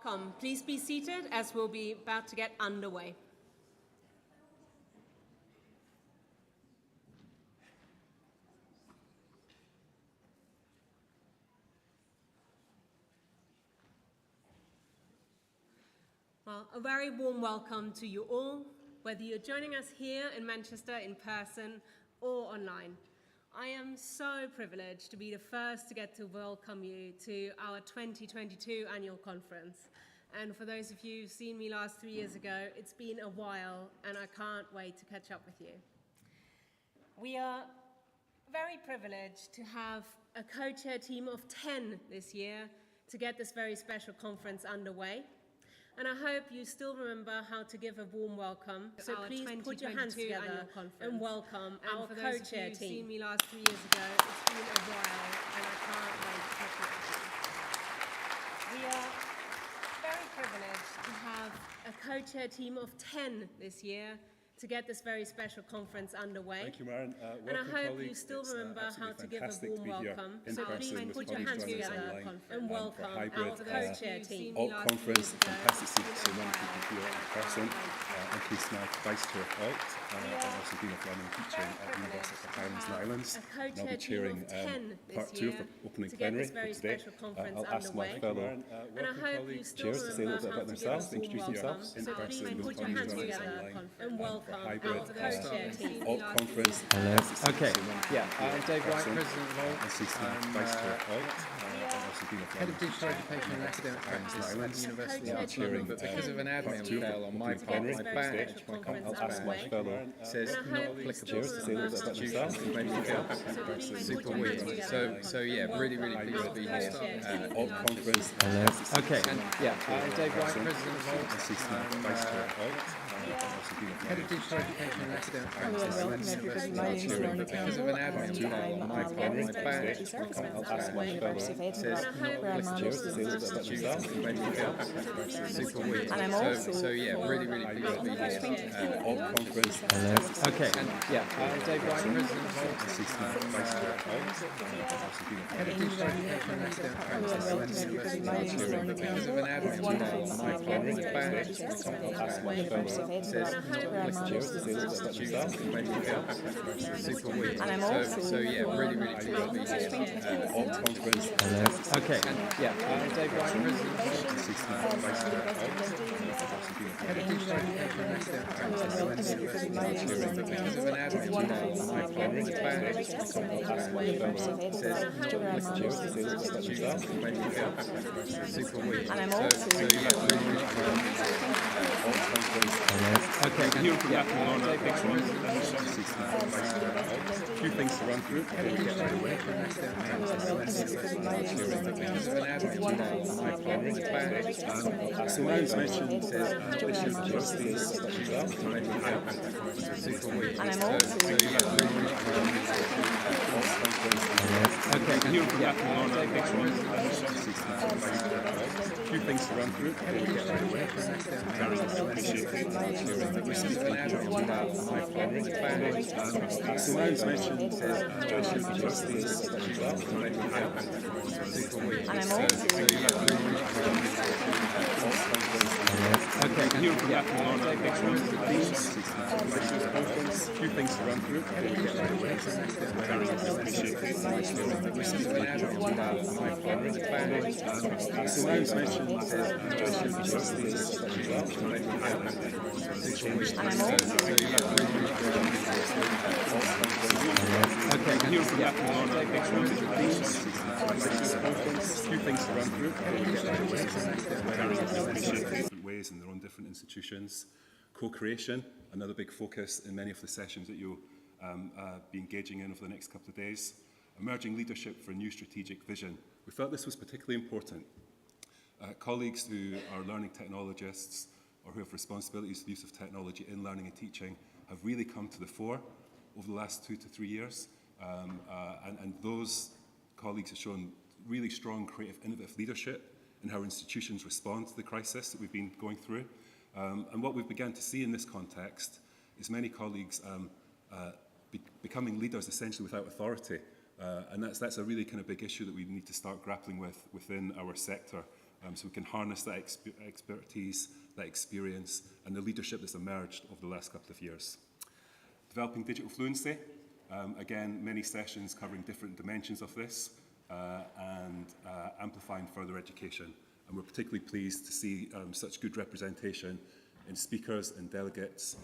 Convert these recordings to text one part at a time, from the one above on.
Welcome. Please be seated as we'll be about to get underway. Well, a very warm welcome to you all, whether you're joining us here in Manchester in person or online. I am so privileged to be the first to get to welcome you to our 2022 annual conference. And for those of you who've seen me last 3 years ago, it's been a while and I can't wait to catch up with you. We are very privileged to have a co-chair team of 10 this year to get this very special conference underway. And I hope you still remember how to give a warm welcome. So please put your hands together and welcome our co-chair team. You've seen me last 3 years ago. It's been a while, and I can't wait to catch up with you. We are very privileged to have a co-chair team of 10 this year to get this very special conference underway. Thank you, Maren. And I hope you still remember how to give a warm welcome. So please put your hands together and welcome our co-chair team. Alt conference, fantastic to see so many people here in person. I'm Keith Smith, Vice Chair of Alt. I've also been a learning teacher at the University of Highlands and Islands. And I'll be chairing part 2 of the Opening Plenary today. I'll ask my fellow chairs to say a little bit about themselves, introduce themselves in person, with hands online, and welcome hybrid alt conference. Hello. Okay. I'm Dave Wright, President of Alt. Vice Chair of Alt. Head of Digital Education and Academic Practice at the University of London, but because of an admin fail on my part, my badge, my conference badge, says not applicable to institutions and anything else. Super weird. So yeah, really pleased to be here. Alt conference. Hello. Okay. I'm Dave Wright, President of Alt. Vice Chair of Alt. Head of Digital Education and Academic Practice at the University of London, but because of an admin fail on my part, my badge, my conference badge, says not applicable to institutions and anything else. Super weird. So yeah, really pleased to be here. Alt conference. Hello. Okay. I'm Dave Wright, President of Alt. Vice Chair of Alt. Head of Digital Education and Academic Practice at the University of London, but because of an admin fail on my part, my badge, my conference badge, says not applicable to institutions and anything else. Super weird. So yeah, really pleased to be here. Alt conference. Hello. Okay. I'm Dave Wright, President of Alt. Vice Chair of Alt. Head of Digital Education and Academic Practice at the University of London, but because of an admin fail on my part, my badge, my conference badge, says not applicable to institutions and anything else. Super weird. So yeah, really pleased to be here. Alt conference. Okay. Here from that on a big one. A few things to run through before we get right away. So now it's mentioned issues of justice as well. Okay. Here from that on a big one. A few things to run through before we get right away. So now it's mentioned issues of justice as well. Okay. Here from that on a big one. A few things to run through before we get right away. So now it's mentioned issues of justice as well. Okay. Here from that on a big one. A few things to run through before we get right away. Different ways in their own different institutions. Co-creation, another big focus in many of the sessions that you'll be engaging in over the next couple of days. Emerging leadership for a new strategic vision. We felt this was particularly important. Colleagues who are learning technologists or who have responsibilities for the use of technology in learning and teaching have really come to the fore over the last 2 to 3 years. And those colleagues have shown really strong, creative, innovative leadership in how institutions respond to the crisis that we've been going through. And what we've begun to see in this context is many colleagues becoming leaders essentially without authority. And that's a really kind of big issue that we need to start grappling with within our sector so we can harness that expertise, that experience, and the leadership that's emerged over the last couple of years. Developing digital fluency, again, many sessions covering different dimensions of this, and amplifying further education. And we're particularly pleased to see such good representation in speakers and delegates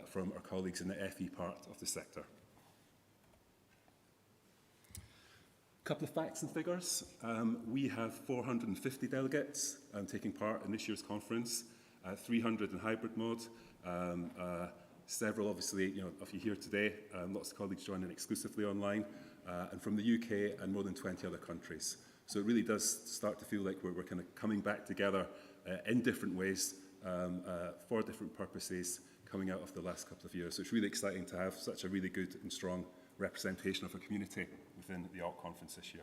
from our colleagues in the FE part of the sector. A couple of facts and figures. We have 450 delegates taking part in this year's conference, 300 in hybrid mode, several, obviously, of you here today, lots of colleagues joining exclusively online, and from the UK and more than 20 other countries. So it really does start to feel like we're kind of coming back together in different ways for different purposes coming out of the last couple of years. So it's really exciting to have such a really good and strong representation of our community within the ALT conference this year.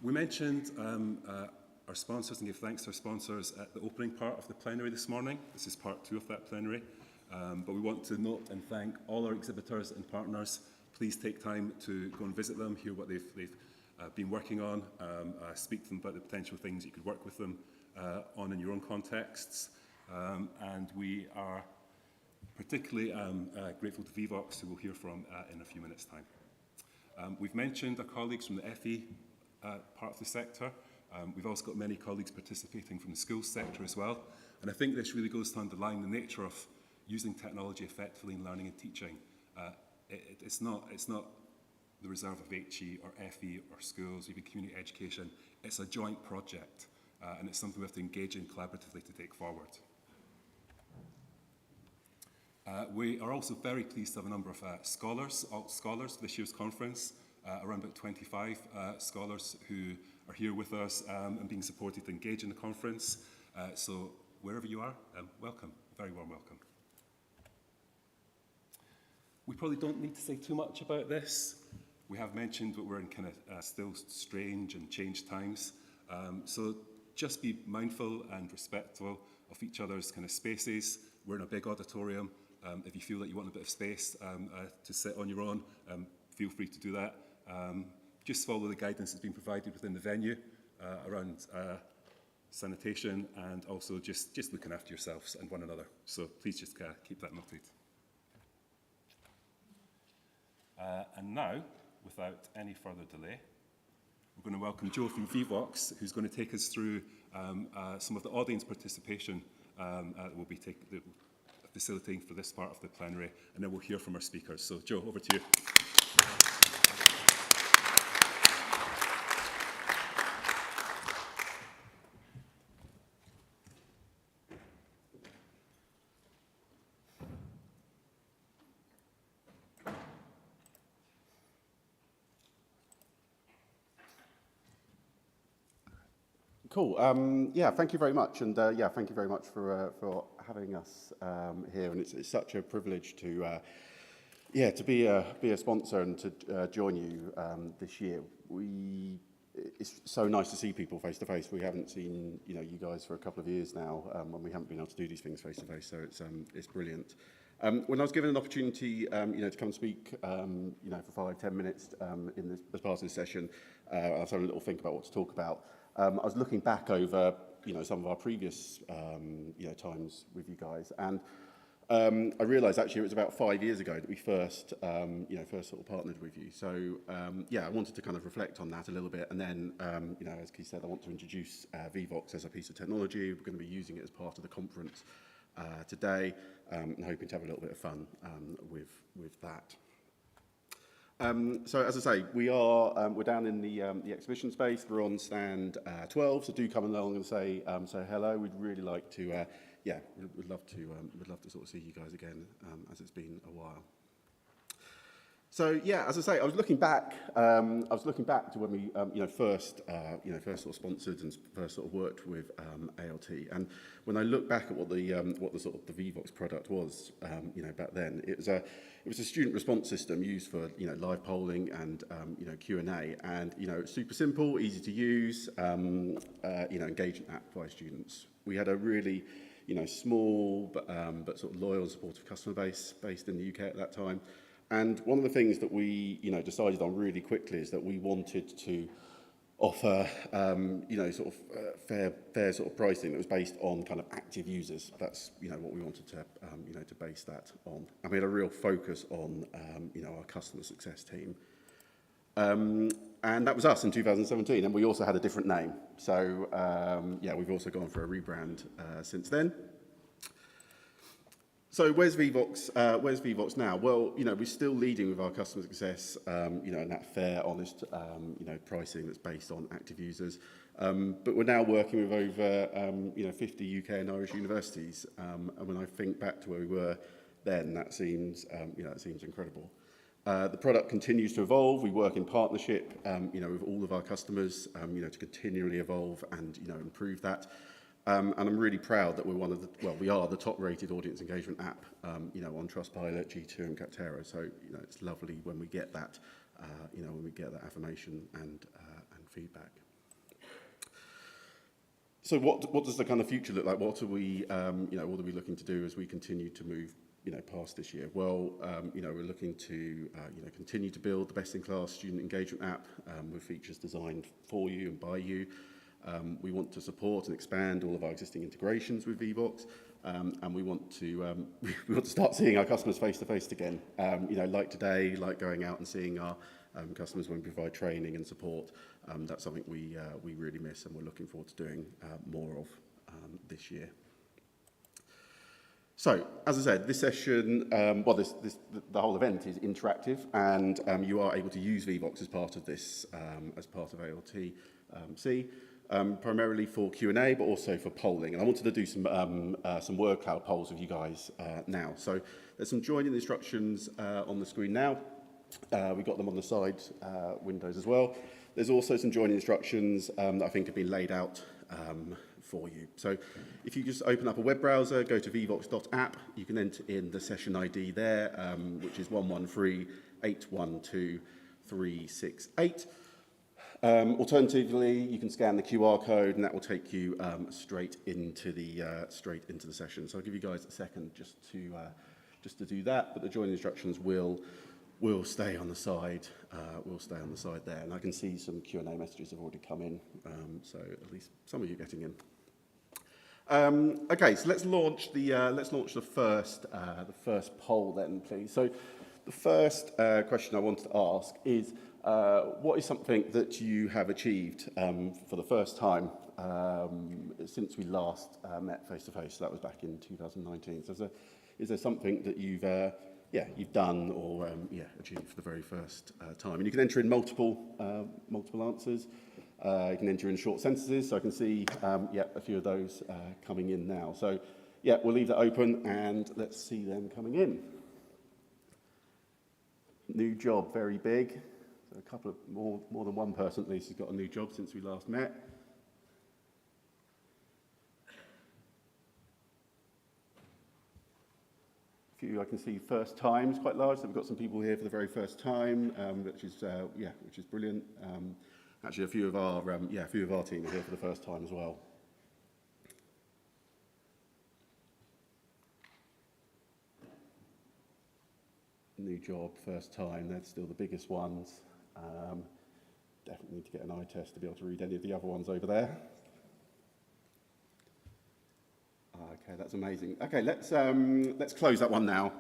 We mentioned our sponsors and give thanks to our sponsors at the opening part of the plenary this morning. This is part 2 of that plenary. But we want to note and thank all our exhibitors and partners. Please take time to go and visit them, hear what they've been working on, speak to them about the potential things you could work with them on in your own contexts. And we are particularly grateful to Vivox, who we'll hear from in a few minutes' time. We've mentioned our colleagues from the FE part of the sector. We've also got many colleagues participating from the schools sector as well. And I think this really goes to underline the nature of using technology effectively in learning and teaching. It's not the reserve of HE or FE or schools, even community education. It's a joint project, and it's something we have to engage in collaboratively to take forward. We are also very pleased to have a number of scholars for this year's conference, around about 25 scholars who are here with us and being supported to engage in the conference. So wherever you are, welcome, very warm welcome. We probably don't need to say too much about this. We have mentioned that we're in kind of still strange and changed times. So just be mindful and respectful of each other's kind of spaces. We're in a big auditorium. If you feel that you want a bit of space to sit on your own, feel free to do that. Just follow the guidance that's been provided within the venue around sanitation and also just looking after yourselves and one another. So please just keep that noted. And now, without any further delay, we're going to welcome Joe from Vivox, who's going to take us through some of the audience participation that will be facilitating for this part of the plenary, and then we'll hear from our speakers. So, Joe, over to you. Cool. Yeah, thank you very much, and thank you very much for having us here. And it's such a privilege to be a sponsor and to join you this year. It's so nice to see people face to face. We haven't seen you guys for a couple of years now, when we haven't been able to do these things face to face. So it's brilliant. When I was given an opportunity, to come and speak, for 5-10 minutes as part of this session, I was having a little think about what to talk about. I was looking back over, some of our previous, times with you guys, and I realised actually it was about 5 years ago that we first sort of partnered with you. So I wanted to kind of reflect on that a little bit, and then, as Keith said, I want to introduce Vivox as a piece of technology. We're going to be using it as part of the conference today, and hoping to have a little bit of fun with that. So as I say, we're down in the exhibition space. We're on stand 12, so do come along and say hello. We'd really like to, we'd love to sort of see you guys again, as it's been a while. So as I say, I was looking back to when we first sort of sponsored and first sort of worked with ALT, and when I look back at what the sort of the Vivox product was, back then, it was a student response system used for live polling and Q&A, and it's super simple, easy to use, engagement app by students. We had a really small but sort of loyal and supportive customer base based in the UK at that time. And one of the things that we, decided on really quickly is that we wanted to offer, sort of fair sort of pricing that was based on kind of active users. That's, what we wanted to, to base that on. And we had a real focus on, our customer success team. And that was us in 2017, and we also had a different name. So, we've also gone for a rebrand since then. So where's VVox now? Well, we're still leading with our customer success, in that fair, honest, pricing that's based on active users. But we're now working with over, 50 UK and Irish universities. And when I think back to where we were then, that seems incredible. The product continues to evolve. We work in partnership, with all of our customers, to continually evolve and, improve that. And I'm really proud that we are the top-rated audience engagement app, on Trustpilot, G2, and Capterra. So, it's lovely when we get that, affirmation and feedback. So, what does the kind of future look like? What are we, what are we looking to do as we continue to move, past this year? Well, we're looking to, continue to build the best-in-class student engagement app with features designed for you and by you. We want to support and expand all of our existing integrations with VVox, and we want to start seeing our customers face to face again. Like today, like going out and seeing our customers when we provide training and support. That's something we really miss, and we're looking forward to doing more of this year. So, as I said, this session, the whole event is interactive, and you are able to use VVox as part of this, as part of altc22. Primarily for Q&A, but also for polling. And I wanted to do some word cloud polls with you guys now. So there's some joining instructions on the screen now. We've got them on the side windows as well. There's also some joining instructions that I think have been laid out for you. So if you just open up a web browser, go to vvox.app, you can enter in the session ID there, which is 113812368. Alternatively, you can scan the QR code, and that will take you straight into the session. So I'll give you guys a second just to do that. But the joining instructions will stay on the side. There, and I can see some Q&A messages have already come in. So at least some of you getting in. Okay, so let's launch the first poll then, please. So the first question I wanted to ask is, what is something that you have achieved for the first time since we last met face-to-face? So that was back in 2019. So is there something that you've done or achieved for the very first time? And you can enter in multiple answers. You can enter in short sentences. So I can see a few of those coming in now. So we'll leave that open and let's see them coming in. New job, very big. So a couple of more than one person at least has got a new job since we last met. A few I can see first times, quite large. So we've got some people here for the very first time, which is brilliant. Actually, a few of our team are here for the first time as well. New job, first time. They're still the biggest ones. Definitely need to get an eye test to be able to read any of the other ones over there. Okay, that's amazing. Okay, let's close that one now.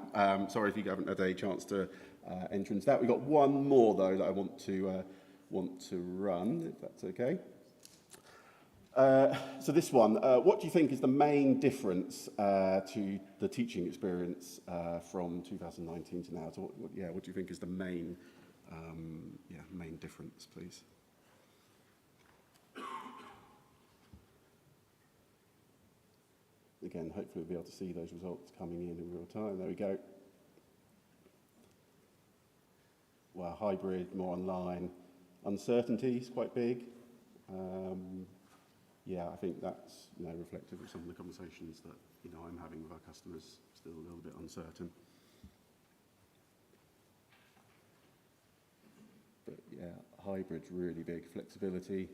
Sorry if you haven't had a chance to enter into that. We've got one more though that I want to run, if that's okay. So this one, what do you think is the main difference to the teaching experience from 2019 to now? So what do you think is the main difference, please? Again, hopefully we'll be able to see those results coming in real time. There we go. Wow, hybrid, more online. Uncertainty is quite big. I think that's reflective of some of the conversations that I'm having with our customers. Still a little bit uncertain. But hybrid's really big. Flexibility.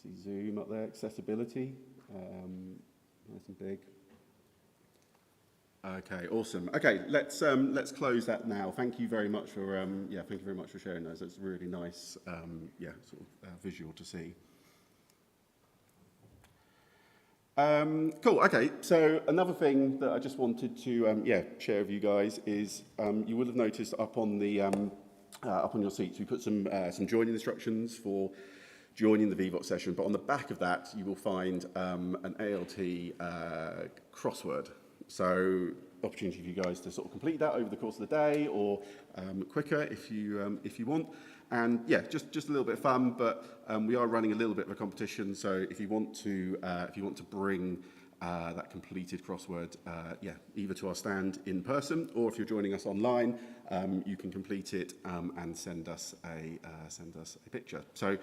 See Zoom up there. Accessibility. Nice and big. Okay, awesome. Okay, let's close that now. Thank you very much for thank you very much for sharing those. It's really nice, visual to see. Cool. Okay. So another thing that I just wanted to share with you guys is you will have noticed up on the up on your seats we put some joining instructions for joining the VVOT session. But on the back of that you will find an ALT crossword. So opportunity for you guys to sort of complete that over the course of the day or quicker if you want. And yeah, just a little bit of fun, but we are running a little bit of a competition. So if you want to bring that completed crossword, either to our stand in person or if you're joining us online, you can complete it and send us a picture. So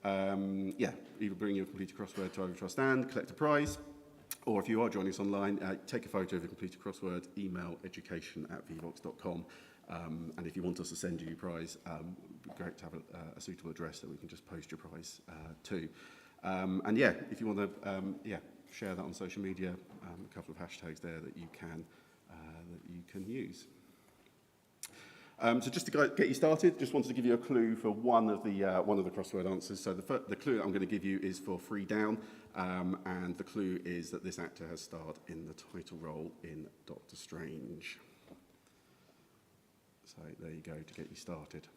either bring your completed crossword to our stand, collect a prize. Or if you are joining us online, take a photo of the completed crossword, email education@vvox.com. And if you want us to send you your prize, it would be great to have a suitable address that we can just post your prize to. And yeah, if you want to share that on social media, a couple of hashtags there that you can use. So just to get you started, just wanted to give you a clue for one of the crossword answers. So the clue that I'm going to give you is for Free Down, and the clue is that this actor has starred in the title role in Doctor Strange. So there you go to get you started.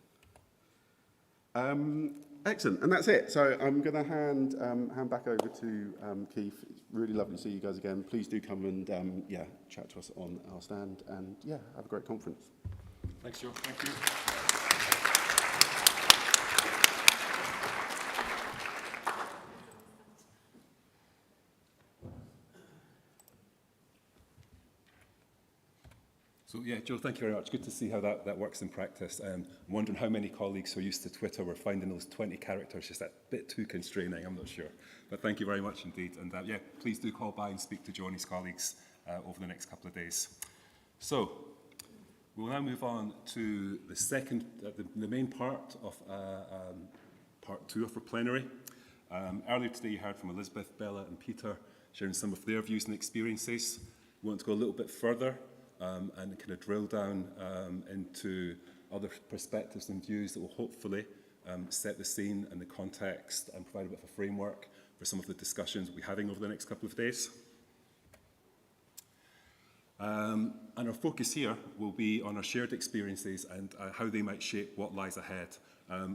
Excellent, and that's it. So I'm going to hand back over to Keith. It's really lovely to see you guys again. Please do come and chat to us on our stand, and have a great conference. Thanks, Joe. Thank you. So yeah, Joe, thank you very much. Good to see how that works in practice. I'm wondering how many colleagues who are used to Twitter were finding those 20 characters just a bit too constraining, I'm not sure. But thank you very much indeed. And please do call by and speak to Joe and his colleagues over the next couple of days. So we'll now move on to the second, the main part of part 2 of our plenary. Earlier today you heard from Elizabeth, Bella and Peter sharing some of their views and experiences. We want to go a little bit further and kind of drill down into other perspectives and views that will hopefully set the scene and the context and provide a bit of a framework for some of the discussions we'll be having over the next couple of days. And our focus here will be on our shared experiences and how they might shape what lies ahead.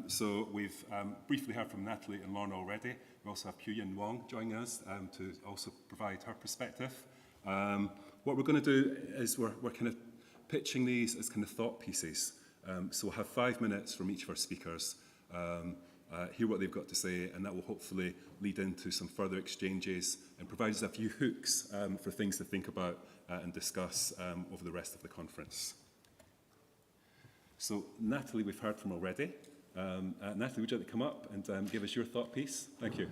So we've briefly heard from Natalie and Lorna already. We also have Puyin Wong joining us to also provide her perspective. What we're going to do is we're kind of pitching these as kind of thought pieces. So we'll have 5 minutes from each of our speakers, hear what they've got to say, and that will hopefully lead into some further exchanges and provide us a few hooks for things to think about and discuss over the rest of the conference. So Natalie, we've heard from already. Natalie, would you like to come up and give us your thought piece? Thank you.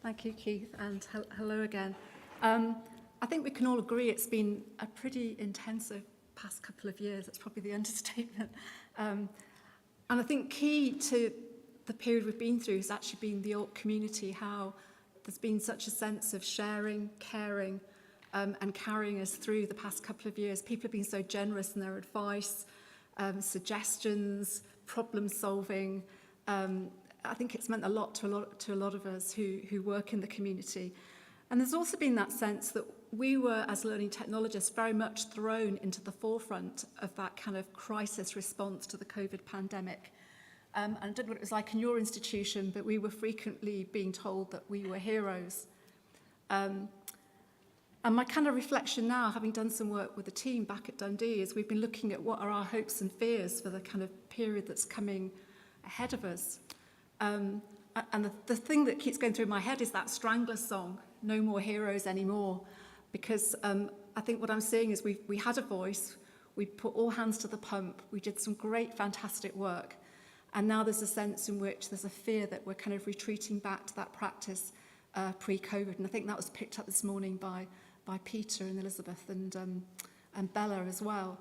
Thank you, Keith, and hello again. I think we can all agree it's been a pretty intensive past couple of years. That's probably the understatement. And I think key to the period we've been through has actually been the alt community, how there's been such a sense of sharing, caring, and carrying us through the past couple of years. People have been so generous in their advice, suggestions, problem solving. I think it's meant a lot to a lot of us who work in the community. And there's also been that sense that we were, as learning technologists, very much thrown into the forefront of that kind of crisis response to the COVID pandemic. And I don't know what it was like in your institution, but we were frequently being told that we were heroes. And my kind of reflection now, having done some work with the team back at Dundee, is we've been looking at what are our hopes and fears for the kind of period that's coming ahead of us. And the thing that keeps going through my head is that Strangler song, No More Heroes Anymore, because I think what I'm seeing is we had a voice, we put all hands to the pump, we did some great, fantastic work, and now there's a sense in which there's a fear that we're kind of retreating back to that practice pre-COVID, and I think that was picked up this morning by Peter and Elizabeth and Bella as well.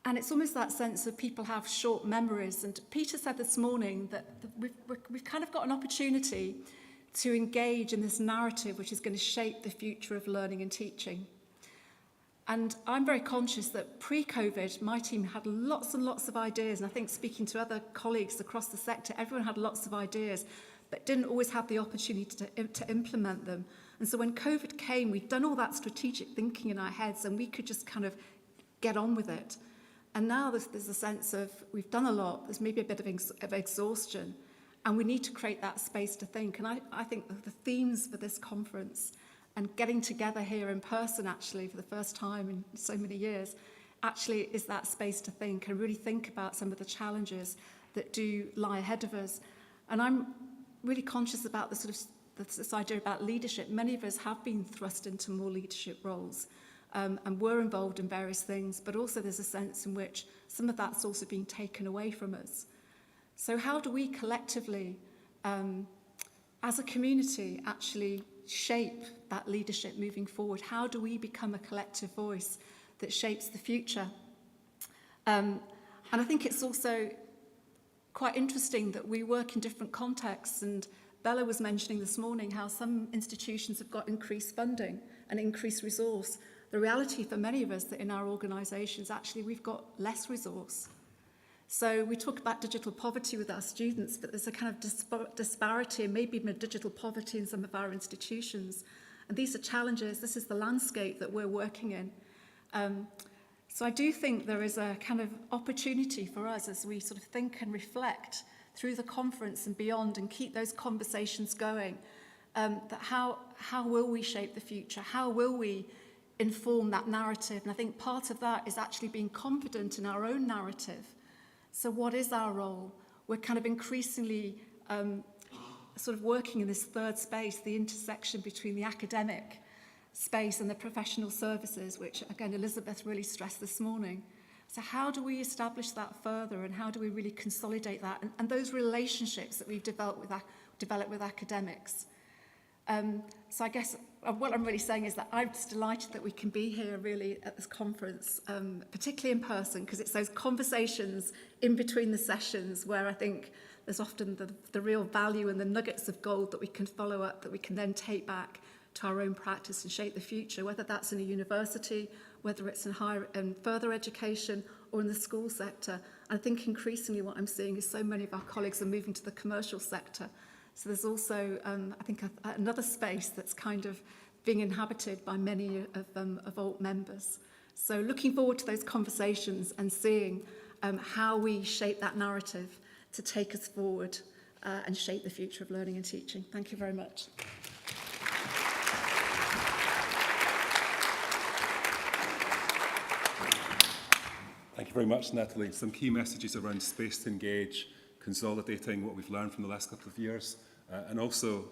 And it's almost that sense of people have short memories. And Peter said this morning that we've kind of got an opportunity to engage in this narrative which is going to shape the future of learning and teaching. And I'm very conscious that pre-COVID, my team had lots and lots of ideas. And I think speaking to other colleagues across the sector, everyone had lots of ideas, but didn't always have the opportunity to implement them. And so when COVID came, we'd done all that strategic thinking in our heads, and we could just kind of get on with it. And now there's a sense of we've done a lot, there's maybe a bit of exhaustion, and we need to create that space to think. And I think that the themes for this conference and getting together here in person actually for the first time in so many years actually is that space to think and really think about some of the challenges that do lie ahead of us. And I'm really conscious about this idea about leadership. Many of us have been thrust into more leadership roles. And we're involved in various things, but also there's a sense in which some of that's also being taken away from us. So how do we collectively, as a community, actually shape that leadership moving forward? How do we become a collective voice that shapes the future? And I think it's also quite interesting that we work in different contexts, and Bella was mentioning this morning how some institutions have got increased funding and increased resource. The reality for many of us that in our organisations, actually, we've got less resource. So we talk about digital poverty with our students, but there's a kind of disparity and maybe even a digital poverty in some of our institutions. And these are challenges. This is the landscape that we're working in. So I do think there is a kind of opportunity for us as we sort of think and reflect through the conference and beyond and keep those conversations going, that how will we shape the future? How will we inform that narrative? And I think part of that is actually being confident in our own narrative. So what is our role? We're kind of increasingly sort of working in this third space, the intersection between the academic space and the professional services, which again Elizabeth really stressed this morning. So how do we establish that further, and how do we really consolidate that and those relationships that we've developed with academics? So I guess what I'm really saying is that I'm just delighted that we can be here really at this conference, particularly in person, because it's those conversations in between the sessions where I think there's often the real value and the nuggets of gold that we can follow up, that we can then take back to our own practice and shape the future, whether that's in a university, whether it's in higher and further education or in the school sector. I think increasingly what I'm seeing is so many of our colleagues are moving to the commercial sector. So there's also, I think, another space that's kind of being inhabited by many of alt members. So looking forward to those conversations and seeing how we shape that narrative to take us forward and shape the future of learning and teaching. Thank you very much. Thank you very much, Natalie. Some key messages around space to engage, consolidating what we've learned from the last couple of years, and also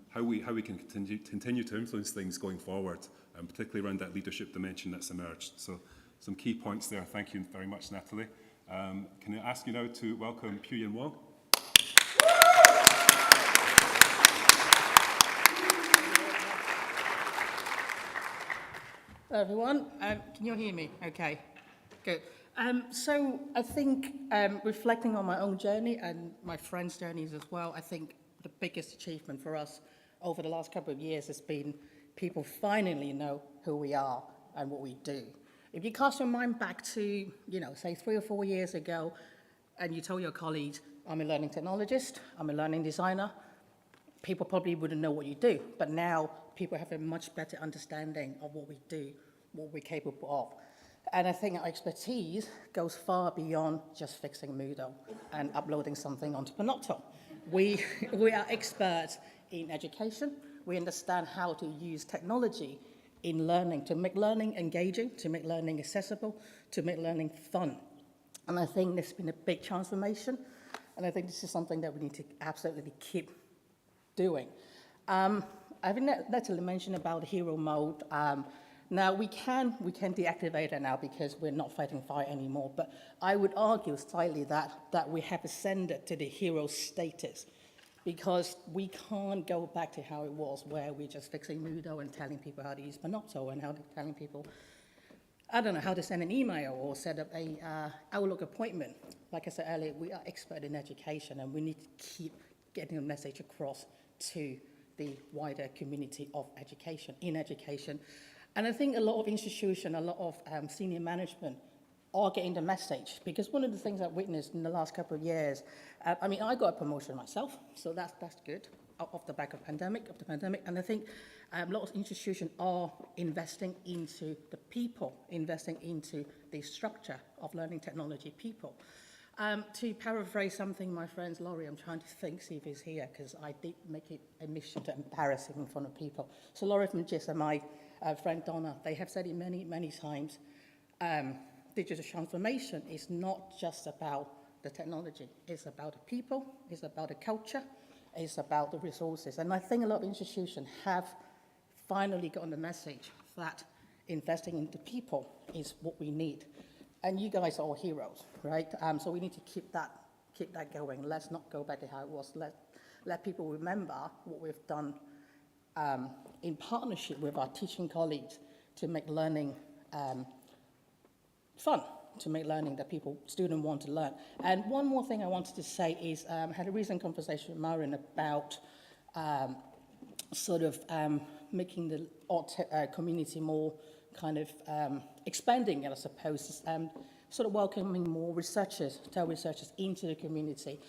how we can continue to influence things going forward, particularly around that leadership dimension that's emerged. So some key points there. Thank you very much, Natalie. Can I ask you now to welcome Puyin Wong? Hello everyone, can you hear me? Okay, good. So I think reflecting on my own journey and my friends' journeys as well, I think the biggest achievement for us over the last couple of years has been people finally know who we are and what we do. If you cast your mind back to, say 3 or 4 years ago, and you told your colleagues, I'm a learning technologist, I'm a learning designer, people probably wouldn't know what you do. But now people have a much better understanding of what we do, what we're capable of. And I think our expertise goes far beyond just fixing Moodle and uploading something onto Panopto. We are experts in education. We understand how to use technology in learning to make learning engaging, to make learning accessible, to make learning fun. And I think there's been a big transformation. And I think this is something that we need to absolutely keep doing. I think Natalie mentioned about hero mode. Now we can deactivate it now because we're not fighting fire anymore, but I would argue slightly that we have ascended to the hero status because we can't go back to how it was where we're just fixing Moodle and telling people how to use Panopto and telling people. I don't know how to send an email or set up a Outlook appointment. Like I said earlier, we are expert in education, and we need to keep getting the message across to the wider community of education, in education. And I think a lot of institutions, a lot of senior management are getting the message, because one of the things I've witnessed in the last couple of years, I mean, I got a promotion myself, so that's good, off the back of the pandemic, and I think a lot of institutions are investing into the people, investing into the structure of learning technology people. To paraphrase something my friend Laurie, I'm trying to see if he's here, because I did make it a mission to embarrass him in front of people. So Laurie from GIS and my friend Donna, they have said it many, many times, digital transformation is not just about the technology. It's about the people, it's about the culture, it's about the resources. And I think a lot of institutions have finally gotten the message that investing into people is what we need. And you guys are all heroes, right? So we need to keep that going. Let's not go back to how it was. Let people remember what we've done in partnership with our teaching colleagues to make learning fun, to make learning that students want to learn. And one more thing I wanted to say is, I had a recent conversation with Marin about making the community more kind of expanding it, I suppose, sort of welcoming more researchers, TEL researchers into the community.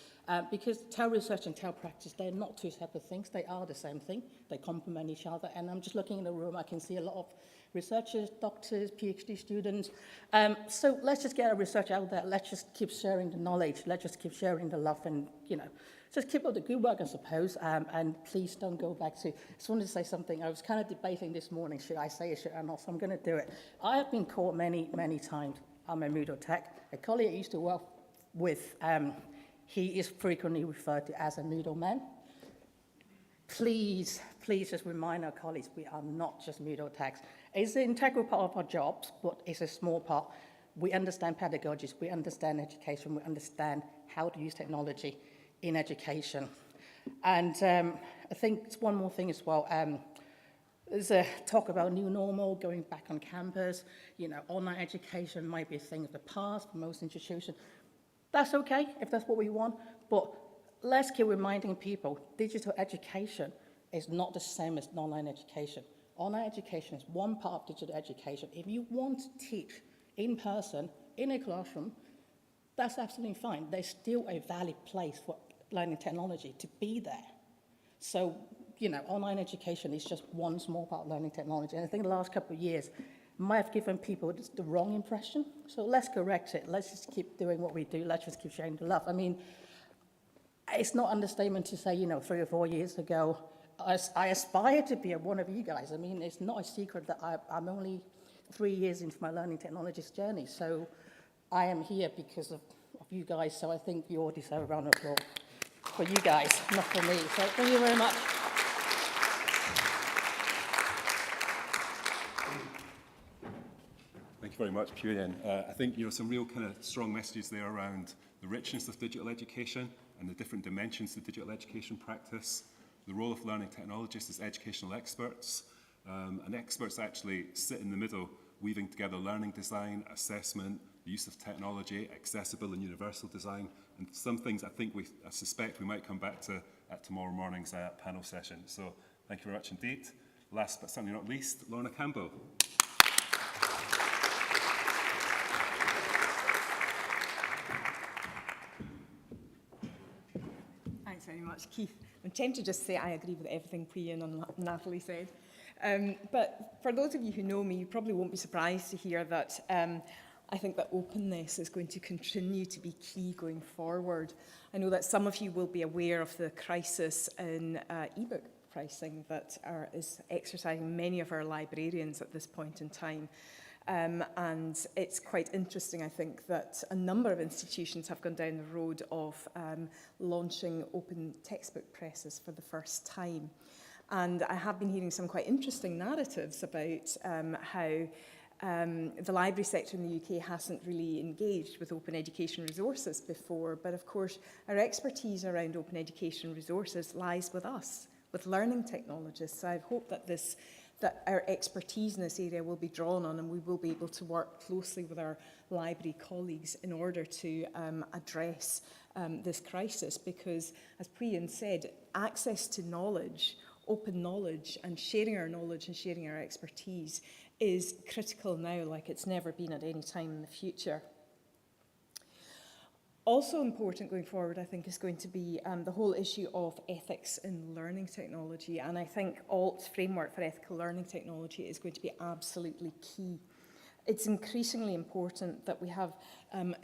Because TEL research and TEL practice, they're not two separate things, they are the same thing, they complement each other. And I'm just looking in the room, I can see a lot of researchers, doctors, PhD students. So let's just get our research out there, let's just keep sharing the knowledge, let's just keep sharing the love, and, you know, just keep up the good work, I suppose, and please don't go back to, I just wanted to say something. I was kind of debating this morning, should I say it, should I not, so I'm going to do it. I have been caught many, many times. I'm a Moodle tech. A colleague I used to work with, he is frequently referred to as a Moodle man. Please just remind our colleagues, we are not just Moodle techs. It's an integral part of our jobs, but it's a small part. We understand pedagogies, we understand education, we understand how to use technology in education. And I think it's one more thing as well. There's a talk about new normal, going back on campus. You know, online education might be a thing of the past for most institutions. That's okay if that's what we want, but let's keep reminding people, digital education is not the same as online education. Online education is one part of digital education. If you want to teach in person, in a classroom, that's absolutely fine. There's still a valid place for learning technology to be there. So, you know, online education is just one small part of learning technology. And I think the last couple of years might have given people the wrong impression. So let's correct it. Let's just keep doing what we do. Let's just keep sharing the love. I mean, it's not understatement to say, you know, 3 or 4 years ago, I aspired to be one of you guys. I mean, it's not a secret that I'm only 3 years into my learning technologies journey. So I am here because of you guys. So I think you all deserve a round of applause for you guys, not for me. So thank you very much. Thank you very much, Purian. I think, you know, some real kind of strong messages there around the richness of digital education and the different dimensions to digital education practice, the role of learning technologists as educational experts, and experts actually sit in the middle, weaving together learning design, assessment, the use of technology, accessible and universal design, and some things I suspect we might come back to at tomorrow morning's panel session. So thank you very much indeed. Last but certainly not least, Lorna Campbell. Thanks very much, Keith. I'm tempted to just say I agree with everything Priyan and Natalie said. But for those of you who know me, you probably won't be surprised to hear that I think that openness is going to continue to be key going forward. I know that some of you will be aware of the crisis in ebook pricing that is exercising many of our librarians at this point in time. And it's quite interesting, I think, that a number of institutions have gone down the road of launching open textbook presses for the first time. And I have been hearing some quite interesting narratives about how the library sector in the UK hasn't really engaged with open education resources before. But of course, our expertise around open education resources lies with us, with learning technologists. So I hope that this that our expertise in this area will be drawn on, and we will be able to work closely with our library colleagues in order to address this crisis, because, as Priyan said, access to knowledge, open knowledge, and sharing our knowledge and sharing our expertise is critical now like it's never been at any time in the future. Also important going forward, I think, is going to be the whole issue of ethics in learning technology. And I think ALT's framework for ethical learning technology is going to be absolutely key. It's increasingly important that we have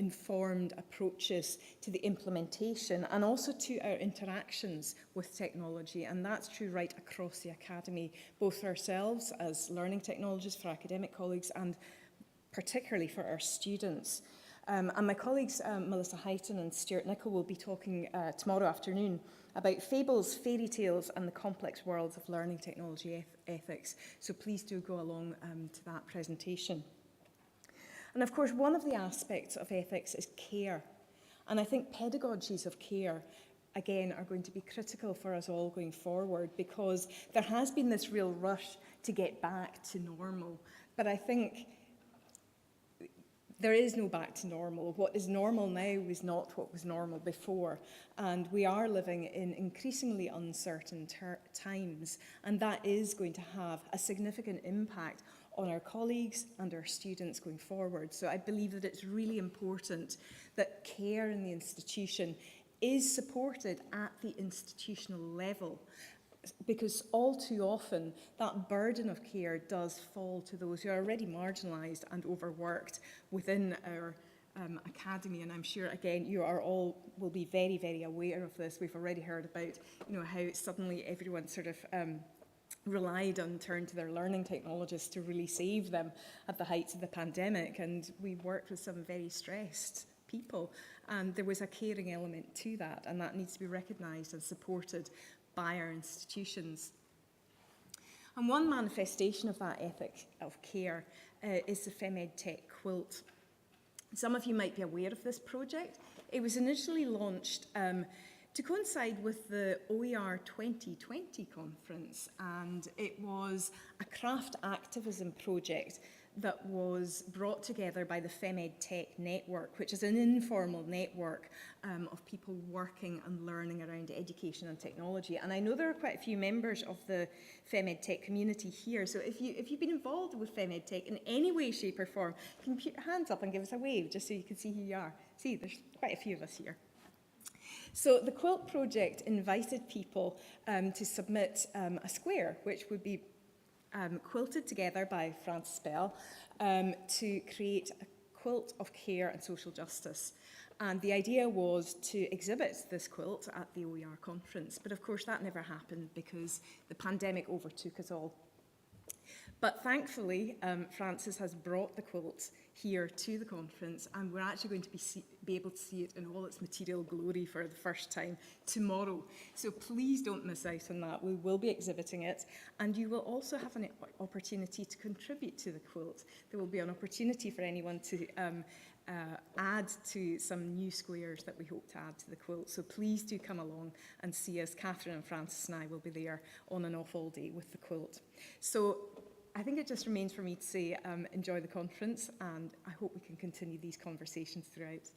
informed approaches to the implementation and also to our interactions with technology. And that's true right across the academy, both ourselves as learning technologists for academic colleagues and particularly for our students. And my colleagues, Melissa Heighton and Stuart Nichol, will be talking tomorrow afternoon about fables, fairy tales, and the complex worlds of learning technology ethics. So please do go along to that presentation. And of course, one of the aspects of ethics is care. And I think pedagogies of care, again, are going to be critical for us all going forward, because there has been this real rush to get back to normal. But I think there is no back to normal. What is normal now is not what was normal before. And we are living in increasingly uncertain times. And that is going to have a significant impact on our colleagues and our students going forward. So I believe that it's really important that care in the institution is supported at the institutional level, because all too often that burden of care does fall to those who are already marginalised and overworked within our academy. And I'm sure, again, you are all will be very, very aware of this. We've already heard about, how suddenly everyone sort of relied on, turned to their learning technologists to really save them at the heights of the pandemic. And we worked with some very stressed people, and there was a caring element to that, and that needs to be recognised and supported by our institutions. And one manifestation of that ethic of care is the FemEdTech quilt. Some of you might be aware of this project. It was initially launched to coincide with the OER 2020 conference, and it was a craft activism project that was brought together by the FemEdTech network, which is an informal network of people working and learning around education and technology. And I know there are quite a few members of the FemEdTech community here, so if you've been involved with FemEdTech in any way, shape or form, you can put your hands up and give us a wave just so you can see who you are. See, there's quite a few of us here. So the quilt project invited people to submit a square, which would be quilted together by Frances Bell to create a quilt of care and social justice. And the idea was to exhibit this quilt at the OER conference. But of course that never happened because the pandemic overtook us all. But thankfully, Frances has brought the quilt here to the conference, and we're actually going to be able to see it in all its material glory for the first time tomorrow. So please don't miss out on that. We will be exhibiting it, and you will also have an opportunity to contribute to the quilt. There will be an opportunity for anyone to add to some new squares that we hope to add to the quilt. So please do come along and see us. Catherine and Frances and I will be there on and off all day with the quilt. So I think it just remains for me to say enjoy the conference, and I hope we can continue these conversations throughout.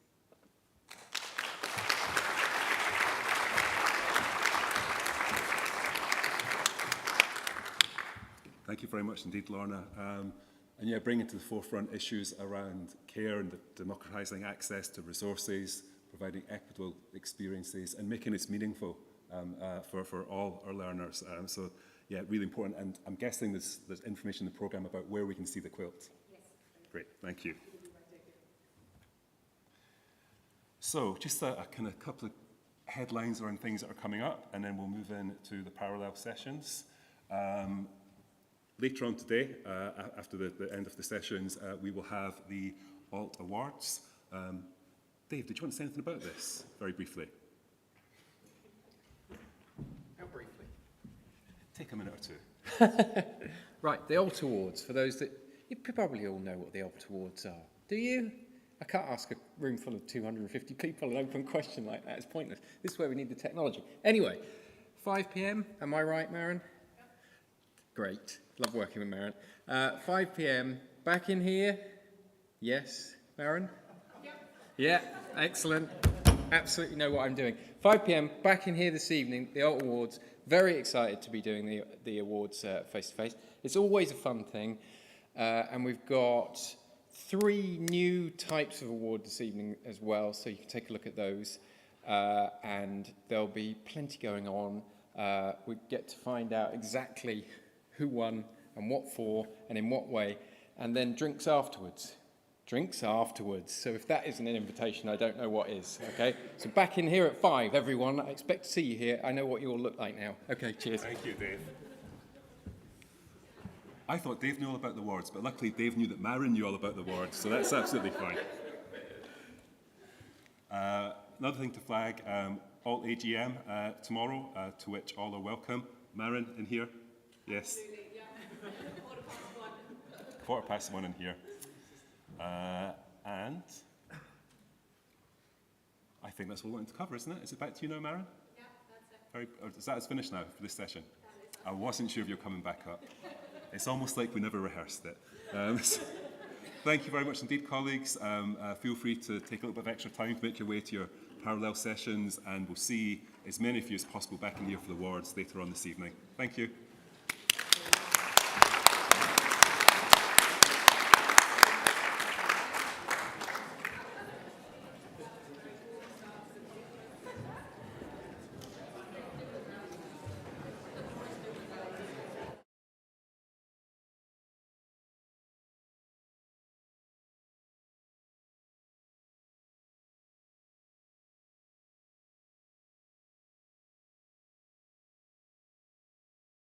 Thank you very much indeed, Lorna. And yeah, bringing to the forefront issues around care and democratising access to resources, providing equitable experiences, and making it meaningful for all our learners. So yeah, really important. And I'm guessing there's information in the programme about where we can see the quilt. Yes. Great, thank you. So just a kind of couple of headlines around things that are coming up, and then we'll move into the parallel sessions. Later on today, after the end of the sessions, we will have the ALT Awards. Dave, did you want to say anything about this, very briefly? How briefly? Take a minute or two. Right, the ALT Awards, for those that, you probably all know what the ALT Awards are. Do you? I can't ask a room full of 250 people an open question like that. It's pointless. This is where we need the technology. Anyway, 5 p.m, am I right, Maren? Yep. Great. Love working with Maren. 5 p.m. back in here. Yes, Maren? Yeah, excellent. Absolutely know what I'm doing. 5 p.m. back in here this evening, the Alt Awards. Very excited to be doing the awards face to face. It's always a fun thing. And we've got 3 new types of award this evening as well, so you can take a look at those. And there'll be plenty going on. We get to find out exactly who won and what for and in what way, and then drinks afterwards. Drinks afterwards. So if that isn't an invitation, I don't know what is, okay? So back in here at 5, everyone. I expect to see you here. I know what you all look like now. Okay, cheers. Thank you, Dave. I thought Dave knew all about the awards, but luckily Dave knew that Maren knew all about the awards, so that's absolutely fine. Another thing to flag, Alt AGM tomorrow, to which all are welcome. Maren, in here? Yes. Absolutely, yeah. 1:15 in here. And I think that's all we wanted to cover, isn't it? Is it back to you now, Maren? Yeah, that's it. Is that us finished now for this session? I wasn't sure if you're coming back up. It's almost like we never rehearsed it. So thank you very much indeed, colleagues. Feel free to take a little bit of extra time to make your way to your parallel sessions, and we'll see as many of you as possible back in here for the awards later on this evening. Thank you.